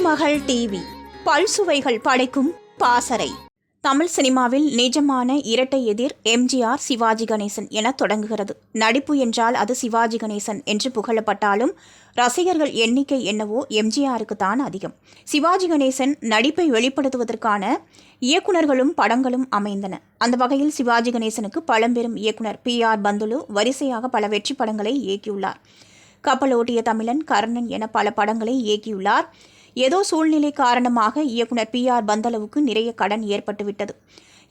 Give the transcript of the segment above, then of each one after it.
திருமகள் TV பல்சுவைகள் படைக்கும் பாசறை. தமிழ் சினிமாவில் நிஜமான இரட்டை எதிர் எம்ஜிஆர் சிவாஜி கணேசன் என தொடங்குகிறது. நடிப்பு என்றால் அது சிவாஜி கணேசன் என்று புகழப்பட்டாலும் ரசிகர்கள் எண்ணிக்கை என்னவோ எம்ஜிஆருக்கு தான் அதிகம். சிவாஜி கணேசன் நடிப்பை வெளிப்படுத்துவதற்கான இயக்குநர்களும் படங்களும் அமைந்தன. அந்த வகையில் சிவாஜி கணேசனுக்கு பழம்பெரும் இயக்குனர் PR பந்துலு வரிசையாக பல வெற்றி படங்களை இயக்கியுள்ளார். கப்பலோட்டிய தமிழன், கர்ணன் என பல படங்களை இயக்கியுள்ளார். ஏதோ சூழ்நிலை காரணமாக இயக்குனர் PR பந்தலுவுக்கு நிறைய கடன் ஏற்பட்டுவிட்டது.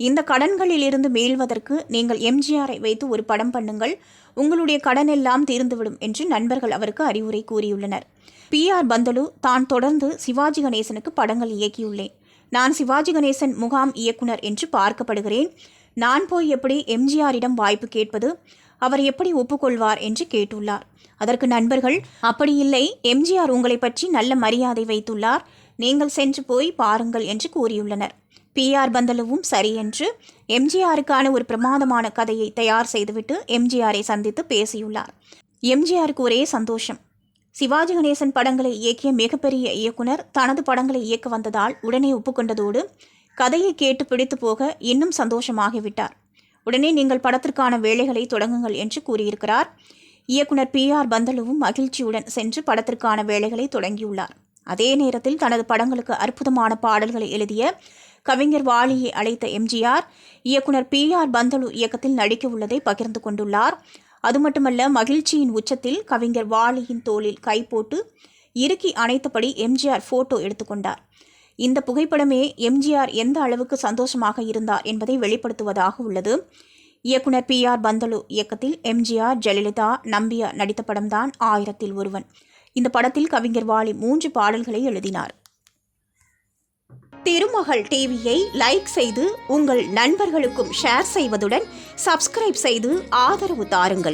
இந்த கடன்களிலிருந்து மீள்வதற்கு நீங்கள் எம்ஜிஆரை வைத்து ஒரு படம் பண்ணுங்கள், உங்களுடைய கடன் எல்லாம் தீர்ந்துவிடும் என்று நண்பர்கள் அவருக்கு அறிவுரை கூறியுள்ளனர். PR பந்தலு தான் தொடர்ந்து சிவாஜி கணேசனுக்கு படங்கள் இயக்கியுள்ளேன். நான் சிவாஜி கணேசன் முகாம் இயக்குனர் என்று பார்க்கப்படுகிறேன். நான் போய் எப்படி எம்ஜிஆரிடம் வாய்ப்பு கேட்பது, அவர் எப்படி ஒப்புக்கொள்வார் என்று கேட்டுள்ளார். அதற்கு நண்பர்கள், அப்படி இல்லை, எம்ஜிஆர் உங்களை பற்றி நல்ல மரியாதை வைத்துள்ளார், நீங்கள் சென்று போய் பாருங்கள் என்று கூறியுள்ளனர். PR பந்தலுவும் சரி என்று எம்ஜிஆருக்கான ஒரு பிரமாதமான கதையை தயார் செய்துவிட்டு எம்ஜிஆரை சந்தித்து பேசியுள்ளார். எம்ஜிஆருக்கு ஒரே சந்தோஷம். சிவாஜி கணேசன் படங்களை இயக்கிய மிகப்பெரிய இயக்குனர் தனது படங்களை இயக்க வந்ததால் உடனே ஒப்புக்கொண்டதோடு கதையை கேட்டு பிடித்து போக இன்னும் சந்தோஷமாகிவிட்டார். உடனே நீங்கள் படத்திற்கான வேலைகளை தொடங்குங்கள் என்று கூறியிருக்கிறார். இயக்குனர் PR பந்தலுவும் மகிழ்ச்சியுடன் சென்று படத்திற்கான வேலைகளை தொடங்கியுள்ளார். அதே நேரத்தில் தனது படங்களுக்கு அற்புதமான பாடல்களை எழுதிய கவிஞர் வாலியை அழைத்த எம்ஜிஆர் இயக்குனர் PR பந்தலு இயக்கத்தில் நடிக்க உள்ளதை பகிர்ந்து கொண்டுள்ளார். அது மட்டுமல்ல, மகிழ்ச்சியின் உச்சத்தில் கவிஞர் வாலியின் தோளில் கை போட்டு இறுக்கி அணைத்தபடி எம்ஜிஆர் போட்டோ எடுத்துக்கொண்டார். இந்த புகைப்படமே எம்ஜிஆர் எந்த அளவுக்கு சந்தோஷமாக இருந்தார் என்பதை வெளிப்படுத்துவதாக உள்ளது. இயக்குனர் PR பந்தலு இயக்கத்தில் எம்ஜிஆர், ஜெயலலிதா, நம்பியார் நடித்த படம்தான் 1000ல் ஒருவன். இந்த படத்தில் கவிஞர் வாலி 3 பாடல்களை எழுதினார். திருமகள் டிவியை லைக் செய்து உங்கள் நண்பர்களுக்கும் ஷேர் செய்வதுடன் சப்ஸ்கிரைப் செய்து ஆதரவு தாருங்கள்.